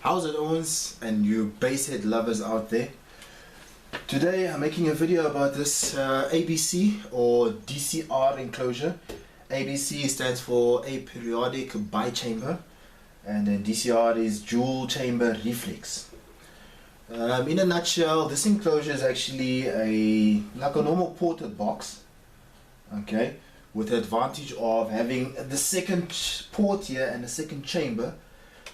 How's it, Owens and you basshead lovers out there? Today I'm making a video about this ABC or DCR enclosure. ABC stands for aperiodic bichamber, and then DCR is dual chamber reflex. In a nutshell, this enclosure is actually like a normal ported box, okay, with the advantage of having the second port here and the second chamber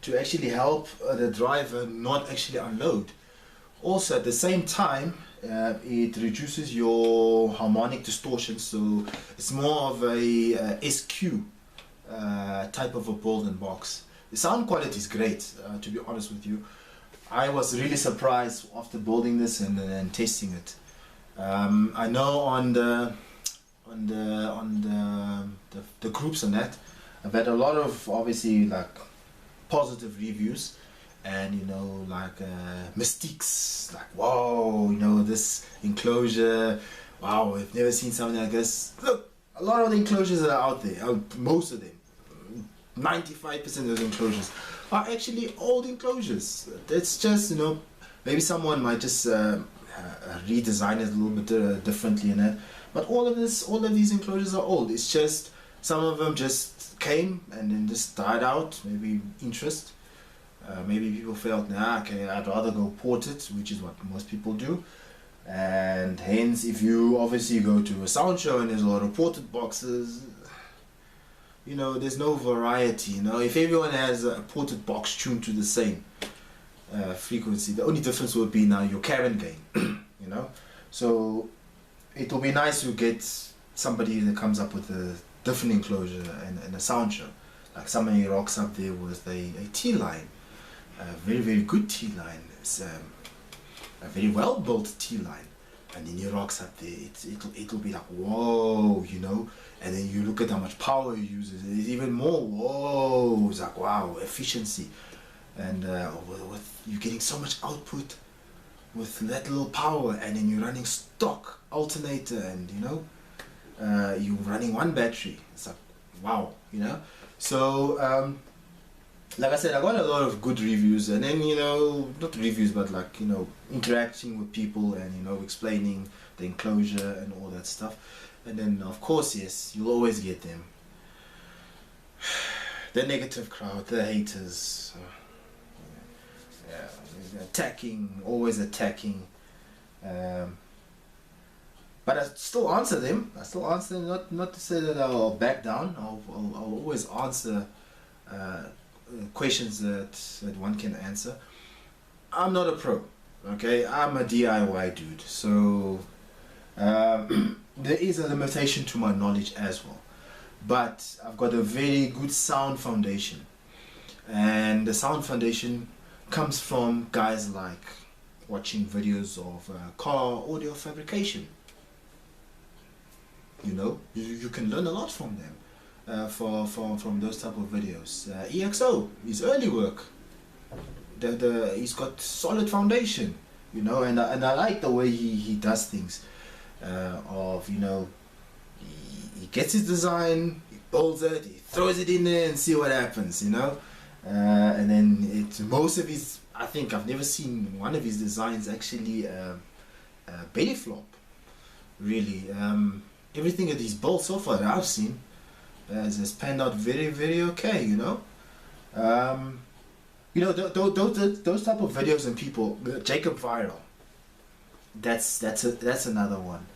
to actually help the driver not actually unload. Also at the same time, it reduces your harmonic distortion, so it's more of a SQ type of a build and box. The sound quality is great, to be honest with you. I was really surprised after building this and testing it. I know on the groups and that, I've had a lot of obviously like positive reviews, and you know, like mystiques, like wow, you know, this enclosure, wow, I've never seen something like this. Look, a lot of the enclosures that are out there, most of them, 95% of those enclosures are actually old enclosures. It's just, you know, maybe someone might just redesign it a little bit differently in that, but all of these enclosures are old. It's just some of them just came and then just died out, maybe interest. Maybe people felt, nah, okay, I'd rather go ported, which is what most people do. And hence, if you obviously go to a sound show and there's a lot of ported boxes, you know, there's no variety. You know, if everyone has a ported box tuned to the same frequency, the only difference would be now your Karen gain. You know, so it will be nice to get somebody that comes up with a different enclosure and a sound show. Like somebody rocks up there with a T-line, a very good T-line. It's a very well built T-line, and then he rocks up there. It'll be like whoa, you know. And then you look at how much power he uses. It's even more whoa. It's like wow, efficiency, and with you getting so much output with that little power, and then you're running stock alternator, and you know. You're running one battery. It's like wow, you know. So like I said, I got a lot of good reviews, and then, you know, not reviews but like, you know, interacting with people and, you know, explaining the enclosure and all that stuff. And then of course, yes, you'll always get them, the negative crowd, the haters, yeah, attacking, always attacking. But I still answer them. Not to say that I'll back down. I'll always answer questions that one can answer. I'm not a pro, okay? I'm a DIY dude. So there is a limitation to my knowledge as well. But I've got a very good sound foundation. And the sound foundation comes from guys like watching videos of car audio fabrication. You know, you can learn a lot from them, from those type of videos. EXO, his early work, he's got solid foundation, you know, and I like the way he does things. Of, you know, he gets his design, he builds it, he throws it in there and see what happens, you know. And then most of his, I think I've never seen one of his designs actually belly flop, really. Everything that he's built so far that I've seen has panned out very okay, you know. You know, those type of videos and people, Jacob Viral, that's another one.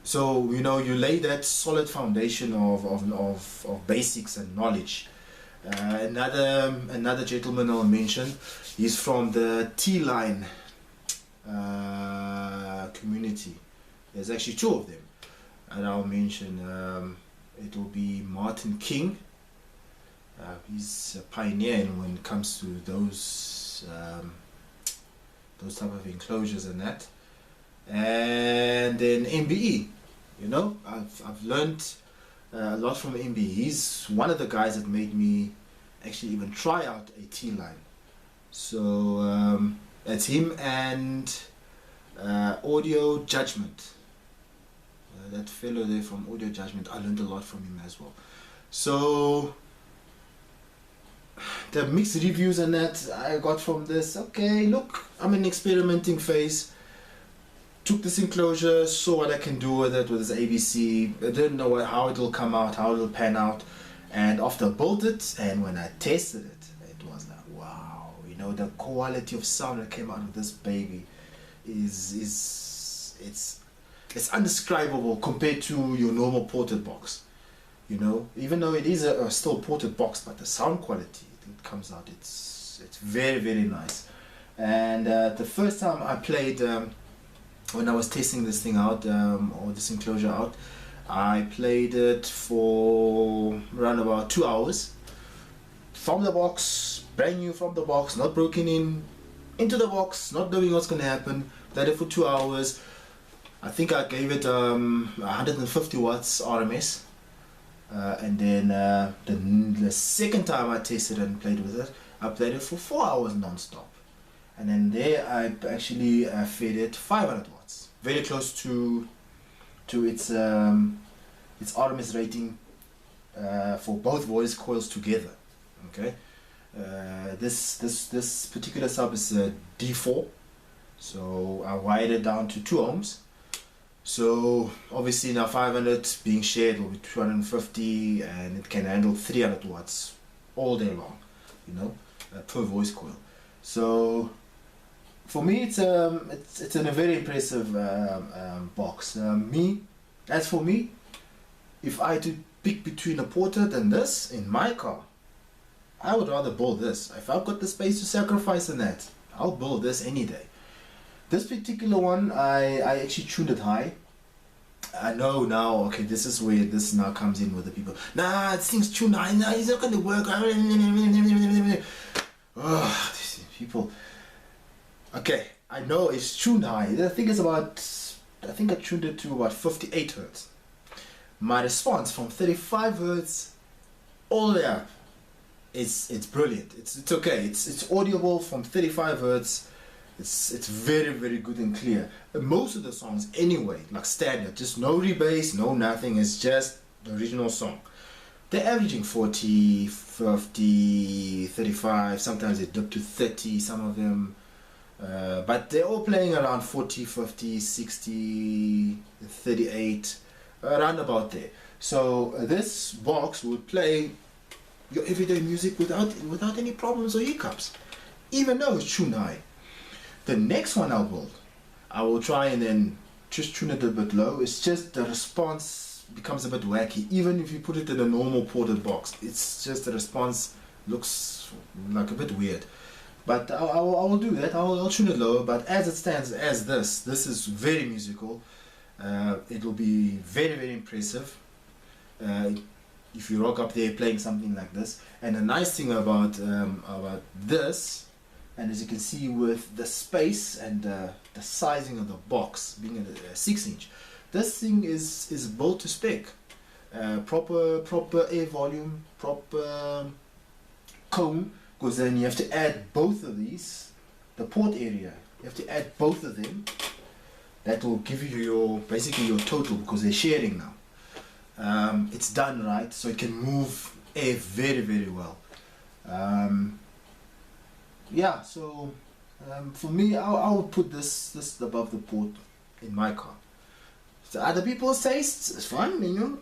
So, you know, you lay that solid foundation of basics and knowledge. Another gentleman I'll mention, he's from the T-line community. There's actually two of them, and I'll mention it will be Martin King. He's a pioneer when it comes to those type of enclosures and that. And then MBE, you know, I've learned a lot from MBE. He's one of the guys that made me actually even try out a T-line. So it's him and Audio Judgment. That fellow there from Audio Judgment, I learned a lot from him as well. So the mixed reviews and that I got from this. Okay, look, I'm in experimenting phase. Took this enclosure, saw what I can do with it with this ABC. I didn't know how it will come out, how it will pan out. And after I built it and when I tested it, it was like, wow, you know, the quality of sound that came out of this baby it's undescribable compared to your normal ported box. You know, even though it is a still ported box, but the sound quality that comes out, it's very, very nice. And the first time I played, when I was testing this thing out, or this enclosure out, I played it for around about 2 hours from the box, brand new from the box, not broken into the box, not knowing what's going to happen. Played it for 2 hours. I think I gave it 150 watts RMS. And then the second time I tested and played with it, I played it for 4 hours non-stop. And then there I actually fed it 500 watts, very close to its RMS rating for both voice coils together. Okay, this particular sub is a D4, so I wired it down to 2 ohms. So obviously now 500 being shared will be 250, and it can handle 300 watts all day long, you know, per voice coil. So for me, it's a very impressive box. As for me, if I had to pick between a ported and this in my car, I would rather build this. If I've got the space to sacrifice in that, I'll build this any day. This particular one, I actually tuned it high. I know now, okay, this is where this now comes in with the people. Nah, this thing's tuned high, nah, it's not going to work. Oh, these people. Okay, I know it's tuned high. The thing is I think I tuned it to about 58 hertz. My response from 35 hertz all the way up, it's brilliant. It's okay. It's audible from 35 hertz. It's very, very good and clear. Most of the songs anyway, like standard, just no rebass, no nothing, it's just the original song. They're averaging 40, 50, 35, sometimes they dip to 30, some of them. But they're all playing around 40, 50, 60, 38, around about there. So this box would play your everyday music without any problems or hiccups, even though it's tuned high. The next one I'll build, I will try and then just tune it a bit low. It's just the response becomes a bit wacky, even if you put it in a normal ported box. It's just the response looks like a bit weird. But I will do that. I'll tune it lower. But as it stands, as this is very musical. It will be very, very impressive if you rock up there playing something like this. And the nice thing about this, and as you can see with the space and the sizing of the box being a 6-inch, this thing is built to spec. Proper air volume, proper cone, because then you have to add both of these, the port area, you have to add both of them. That will give you basically your total, because they're sharing now. It's done right, so it can move air very, very well. Yeah, so for me, I would put this above the port in my car. So other people's tastes, it's fine, you know,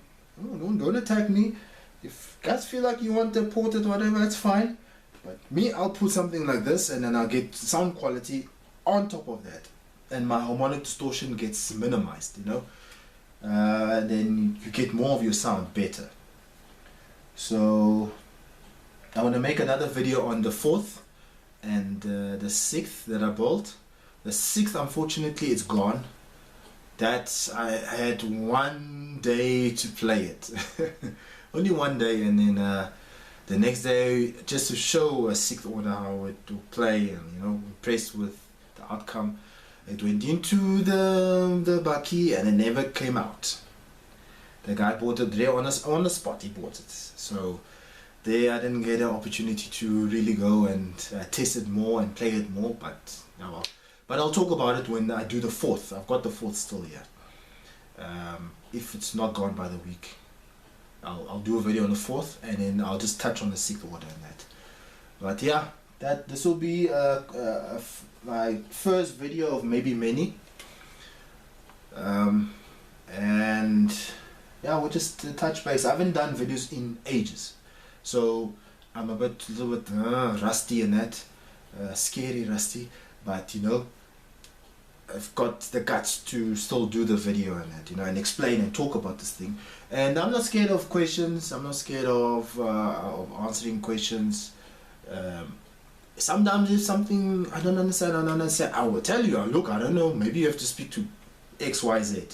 don't attack me. If guys feel like you want the ported whatever, it's fine. But me, I'll put something like this, and then I'll get sound quality on top of that, and my harmonic distortion gets minimized, you know, and then you get more of your sound better. So I want to make another video on the 4th and the 6th that I built. The 6th, unfortunately, it's gone. That I had 1 day to play it. Only 1 day, and then the next day, just to show a 6th order how it will play, and you know, impressed with the outcome. It went into the bucky and it never came out. The guy bought it there on the spot. He bought it. So there I didn't get an opportunity to really go and test it more and play it more. But oh well. But I'll talk about it when I do the 4th. I've got the 4th still here. If it's not gone by the week, I'll do a video on the 4th, and then I'll just touch on the 6th order and that. But yeah, this will be my first video of maybe many. And yeah, we'll just touch base. I haven't done videos in ages, so I'm a little bit rusty in that, scary rusty, but you know, I've got the guts to still do the video and that, you know, and explain and talk about this thing. And I'm not scared of questions. I'm not scared of answering questions. Sometimes if something I don't understand, I will tell you. Look, I don't know. Maybe you have to speak to X, Y, Z.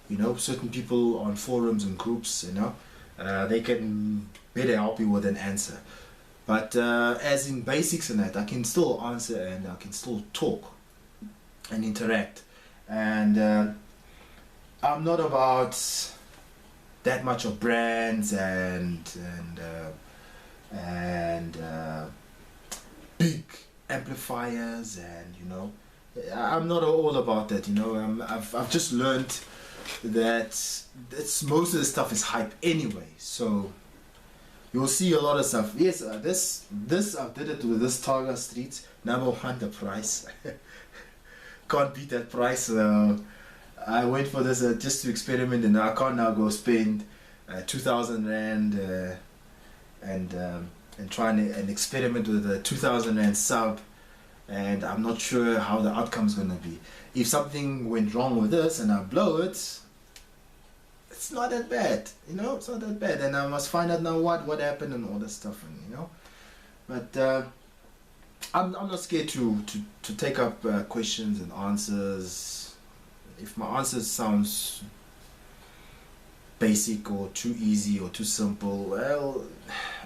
You know, certain people on forums and groups. You know, they can better help you with an answer. But as in basics and that, I can still answer and I can still talk and interact. And I'm not about that much of brands and big amplifiers, and you know, I'm not all about that. You know, I've just learned that most of the stuff is hype anyway. So you'll see a lot of stuff. Yes, this I did it with this Targa Street. Number one, the price. Can't beat that price. I went for this just to experiment, and I can't now go spend 2,000 rand and try and experiment with a 2,000 rand sub, and I'm not sure how the outcome is gonna be. If something went wrong with this and I blow it, it's not that bad, you know. It's not that bad, and I must find out now what happened and all that stuff, and you know. But I'm not scared to take up questions and answers. If my answers sounds basic or too easy or too simple, well,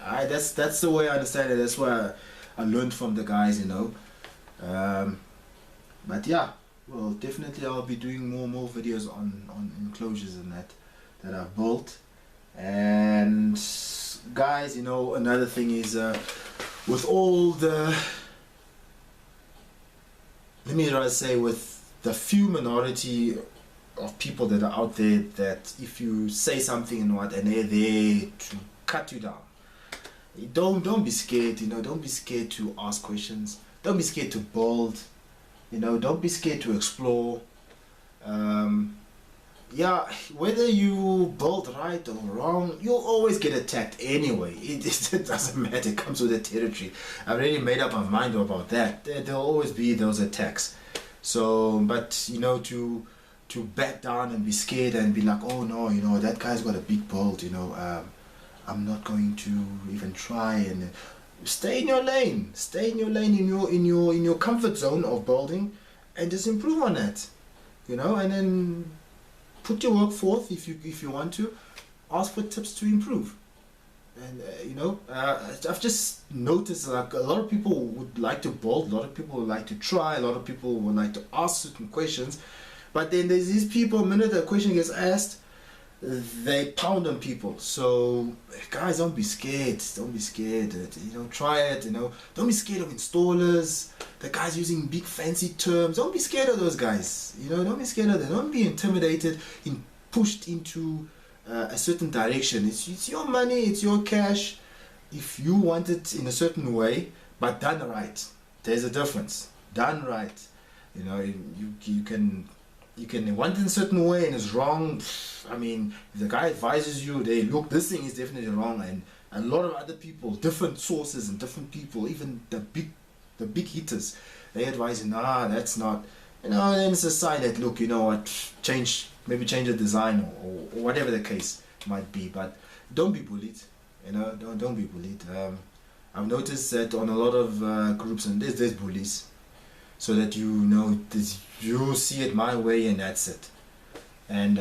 that's the way I understand it. That's why I learned from the guys, you know. But yeah, well, definitely I'll be doing more videos on enclosures and that I've built. And guys, you know, another thing is with all the, let me rather say, with the few minority of people that are out there, that if you say something and they're there to cut you down, don't be scared, you know. Don't be scared to ask questions. Don't be scared to build, you know. Don't be scared to explore. Yeah, whether you build right or wrong, you'll always get attacked anyway. It doesn't matter. It comes with the territory. I've already made up my mind about that. There'll always be those attacks. So, but you know, to back down and be scared and be like, oh no, you know, that guy's got a big build, you know, I'm not going to even try. And stay in your lane. Stay in your lane, in your comfort zone of building, and just improve on that, you know. And then put your work forth if you want to. Ask for tips to improve. And you know, I've just noticed like a lot of people would like to build, a lot of people would like to try, a lot of people would like to ask certain questions, but then there's these people, the minute the question gets asked, they pound on people. So guys, don't be scared. Don't be scared. You know, try it. You know, don't be scared of installers. The guys using big fancy terms. Don't be scared of those guys. You know, don't be scared of them. Don't be intimidated, pushed into a certain direction. It's your money. It's your cash. If you want it in a certain way, but done right, there's a difference. Done right. You know, you can want it in a certain way and it's wrong. I mean, if the guy advises you, they look, this thing is definitely wrong, and a lot of other people, different sources and different people, even the big hitters, they advise you, nah, that's not, you know. And it's a sign that, look, you know what, maybe change the design or whatever the case might be. But don't be bullied, you know. Don't be bullied. I've noticed that on a lot of groups, and there's bullies, so that you know you see it my way and that's it. And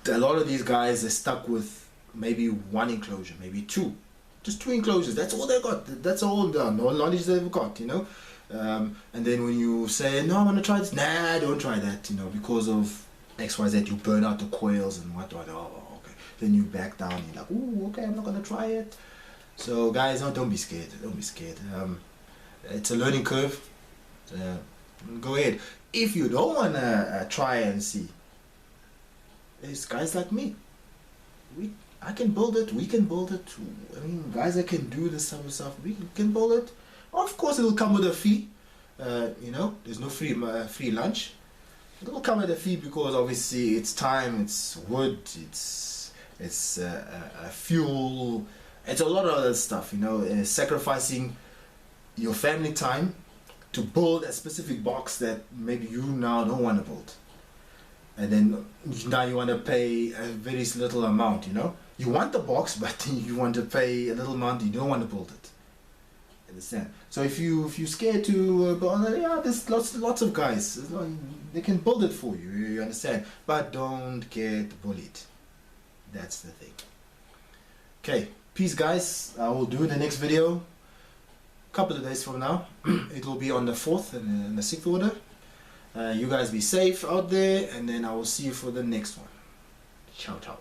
a lot of these guys are stuck with maybe one enclosure, maybe two, just two enclosures. That's all they got. That's all the knowledge they've got, you know. And then when you say, no, I'm gonna try this, nah, don't try that, you know, because of XYZ, you burn out the coils and what. Oh, okay. Then you back down. You're like, ooh, okay, I'm not gonna try it. So guys, don't be scared. Don't be scared. It's a learning curve. Go ahead. If you don't wanna try and see, there's guys like me. I can build it, we can build it. I mean, guys that can do this type of stuff, we can build it. Of course, it will come with a fee. You know, there's no free lunch. It will come with a fee because obviously it's time, it's wood, it's fuel, it's a lot of other stuff. You know, sacrificing your family time to build a specific box that maybe you now don't want to build, and then now you want to pay a very little amount. You know, you want the box, but you want to pay a little amount. You don't want to build it. Understand? So if you're scared to build it, yeah, there's lots of guys. They can build it for you. You understand? But don't get bullied. That's the thing. Okay, peace, guys. I will do the next video a couple of days from now. It will be on the 4th and the 6th order. You guys be safe out there, and then I will see you for the next one. Ciao, ciao.